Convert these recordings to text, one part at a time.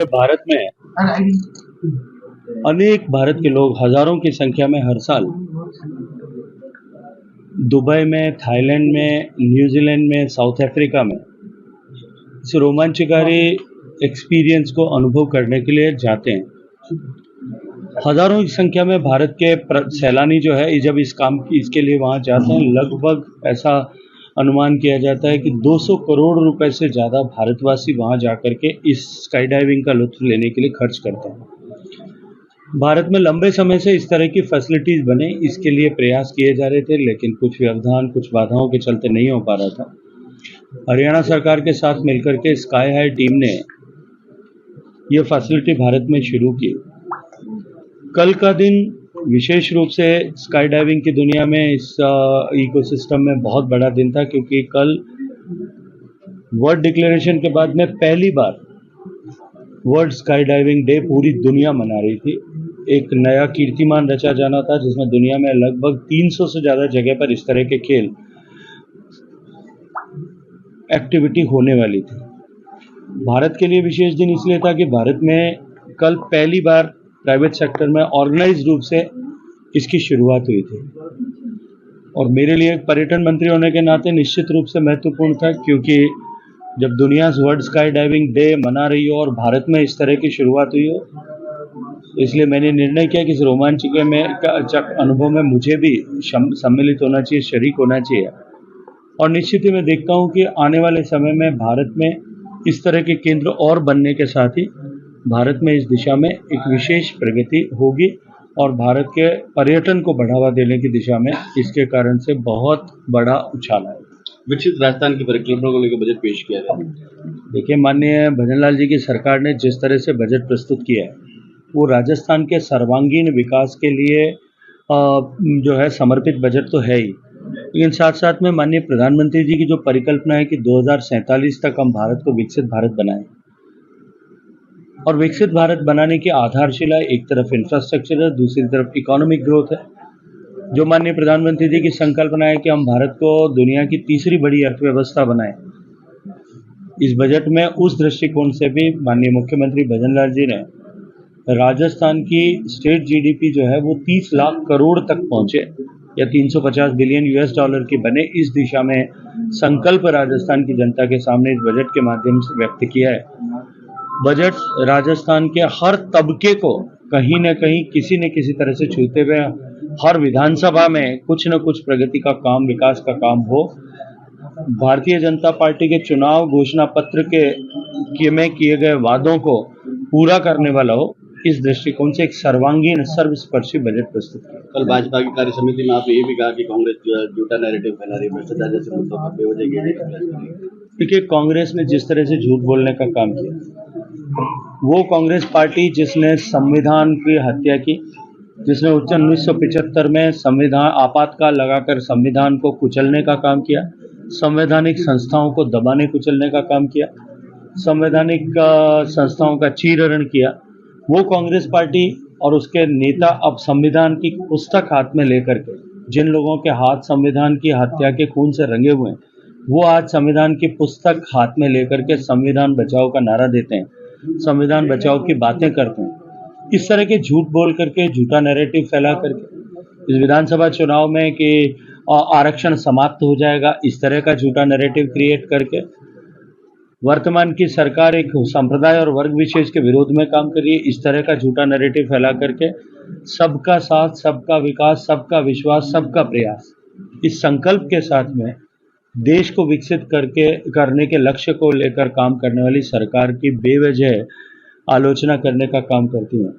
भारत में अनेक भारत के लोग हजारों की संख्या में हर साल दुबई में, थाईलैंड में, न्यूजीलैंड में, साउथ अफ्रीका में इस रोमांचकारी एक्सपीरियंस को अनुभव करने के लिए जाते हैं। हजारों की संख्या में भारत के सैलानी जो है जब इसके लिए वहां जाते हैं, लगभग ऐसा अनुमान किया जाता है कि 200 करोड़ रुपए से ज्यादा भारतवासी वहां जाकर के इस स्काई डाइविंग का लुत्फ लेने के लिए खर्च करते हैं। भारत में लंबे समय से इस तरह की फैसिलिटीज बने, इसके लिए प्रयास किए जा रहे थे, लेकिन कुछ व्यवधान, कुछ बाधाओं के चलते नहीं हो पा रहा था। हरियाणा सरकार के साथ मिलकर के स्काई हाई टीम ने यह फैसिलिटी भारत में शुरू की। कल का दिन विशेष रूप से स्काई डाइविंग की दुनिया में, इस इकोसिस्टम में बहुत बड़ा दिन था, क्योंकि कल वर्ल्ड डिक्लेरेशन के बाद में पहली बार वर्ल्ड स्काई डाइविंग डे पूरी दुनिया मना रही थी। एक नया कीर्तिमान रचा जाना था, जिसमें दुनिया में लगभग 300 से ज्यादा जगह पर इस तरह के खेल एक्टिविटी होने वाली थी। भारत के लिए विशेष दिन इसलिए था कि भारत में कल पहली बार प्राइवेट सेक्टर में ऑर्गेनाइज रूप से इसकी शुरुआत हुई थी, और मेरे लिए पर्यटन मंत्री होने के नाते निश्चित रूप से महत्वपूर्ण था, क्योंकि जब दुनिया वर्ल्ड स्काई डाइविंग डे मना रही हो और भारत में इस तरह की शुरुआत हुई हो, इसलिए मैंने निर्णय किया कि इस रोमांच में अनुभव में मुझे भी सम्मिलित होना चाहिए, शरीक होना चाहिए। और निश्चित ही मैं देखता हूं कि आने वाले समय में भारत में इस तरह के केंद्र और बनने के साथ ही भारत में इस दिशा में एक विशेष प्रगति होगी, और भारत के पर्यटन को बढ़ावा देने की दिशा में इसके कारण से बहुत बड़ा उछाल आएगा। विकसित राजस्थान की परिकल्पना को लेकर बजट पेश किया गया। देखिए, माननीय भजनलाल जी की सरकार ने जिस तरह से बजट प्रस्तुत किया है, वो राजस्थान के सर्वांगीण विकास के लिए जो है समर्पित बजट तो है ही, लेकिन साथ साथ में माननीय प्रधानमंत्री जी की जो परिकल्पना है कि 2047 तक हम भारत को विकसित भारत बनाएं, और विकसित भारत बनाने की आधारशिला एक तरफ इंफ्रास्ट्रक्चर है, दूसरी तरफ इकोनॉमिक ग्रोथ है। जो माननीय प्रधानमंत्री जी की संकल्पना है कि हम भारत को दुनिया की तीसरी बड़ी अर्थव्यवस्था बनाएं, इस बजट में उस दृष्टिकोण से भी माननीय मुख्यमंत्री भजनलाल जी ने राजस्थान की स्टेट जीडीपी जो है वो 30 लाख करोड़ तक पहुंचे, या 350 बिलियन यूएस डॉलर की बने, इस दिशा में संकल्प राजस्थान की जनता के सामने इस बजट के माध्यम से व्यक्त किया है। बजट राजस्थान के हर तबके को कहीं न कहीं किसी न किसी तरह से छूते हुए हर विधानसभा में कुछ न कुछ प्रगति का काम, विकास का काम हो। भारतीय जनता पार्टी के चुनाव घोषणा पत्र में किए गए वादों को पूरा करने वाला हो, इस दृष्टिकोण से एक सर्वांगीण सर्वस्पर्शी बजट प्रस्तुत किया। कल भाजपा की कार्य समिति में आपने ये भी कहा कि कांग्रेस झूठा नैरेटिव फैला रही है, भ्रष्टाचार जैसे मुद्दों पर बेवजह घेरने। देखिए, कांग्रेस ने जिस तरह से झूठ बोलने का काम किया, वो कांग्रेस पार्टी जिसने संविधान की हत्या की, जिसने 1975 में संविधान आपातकाल लगाकर संविधान को कुचलने का काम किया, संवैधानिक संस्थाओं को दबाने कुचलने का काम किया, संवैधानिक संस्थाओं का चीरहरण किया, वो कांग्रेस पार्टी और उसके नेता अब संविधान की पुस्तक हाथ में लेकर के, जिन लोगों के हाथ संविधान की हत्या के खून से रंगे हुए हैं, वो आज संविधान की पुस्तक हाथ में लेकर के संविधान बचाओ का नारा देते हैं, संविधान बचाओ की बातें करते हैं। इस तरह के झूठ बोल करके, झूठा नैरेटिव फैला करके इस विधानसभा चुनाव में कि आरक्षण समाप्त हो जाएगा, इस तरह का झूठा नैरेटिव क्रिएट करके वर्तमान की सरकार एक संप्रदाय और वर्ग विशेष के विरोध में काम कर रही है। इस तरह का झूठा नैरेटिव फैला करके सबका साथ, सबका विकास, सबका विश्वास, सबका प्रयास, इस संकल्प के साथ में देश को विकसित करने के लक्ष्य को लेकर काम करने वाली सरकार की बेवजह आलोचना करने का काम करती हैं,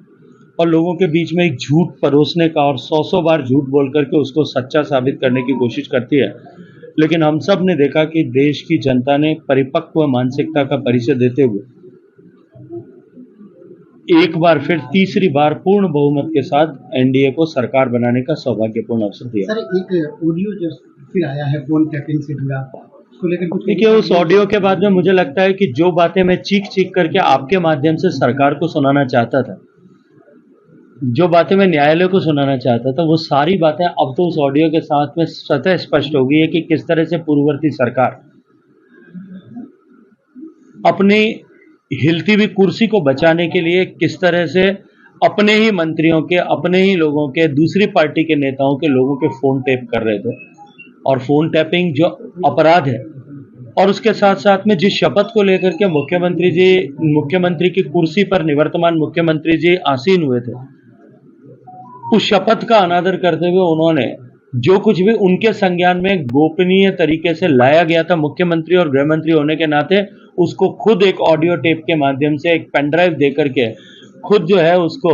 और लोगों के बीच में एक झूठ परोसने का और 100 बार झूठ बोल करके उसको सच्चा साबित करने की कोशिश करती है। लेकिन हम सब ने देखा कि देश की जनता ने परिपक्व मानसिकता का परिचय देते हुए एक बार फिर तीसरी बार पूर्ण बहुमत के साथ एनडीए को सरकार बनाने का सौभाग्यपूर्ण अवसर दिया। सर, एक ऑडियो जो फिर आया है फोन टैपिंग से जुड़ा, उसको लेकर कुछ देखिए, उस ऑडियो के बाद में मुझे लगता है कि जो बातें मैं चीख करके आपके माध्यम से सरकार को सुनाना चाहता था, जो बातें मैं न्यायालय को सुनाना चाहता था, वो सारी बातें अब तो उस ऑडियो के साथ में स्वतः स्पष्ट हो गई है कि किस तरह से पूर्ववर्ती सरकार अपने हिलती हुई कुर्सी को बचाने के लिए किस तरह से अपने ही मंत्रियों के, अपने ही लोगों के, दूसरी पार्टी के नेताओं के लोगों के फोन टैप कर रहे थे। और फोन टैपिंग जो अपराध है, और उसके साथ साथ में जिस शपथ को लेकर के मुख्यमंत्री की कुर्सी पर निवर्तमान मुख्यमंत्री जी आसीन हुए थे, उस शपथ का अनादर करते हुए उन्होंने जो कुछ भी उनके संज्ञान में गोपनीय तरीके से लाया गया था मुख्यमंत्री और गृह मंत्री होने के नाते, उसको खुद एक ऑडियो टेप के माध्यम से एक पेन ड्राइव देकर के खुद जो है उसको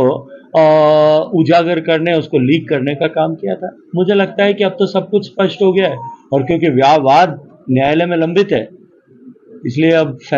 उजागर करने, उसको लीक करने का काम किया था। मुझे लगता है कि अब तो सब कुछ स्पष्ट हो गया है, और क्योंकि वाद न्यायालय में लंबित है, इसलिए अब फैसला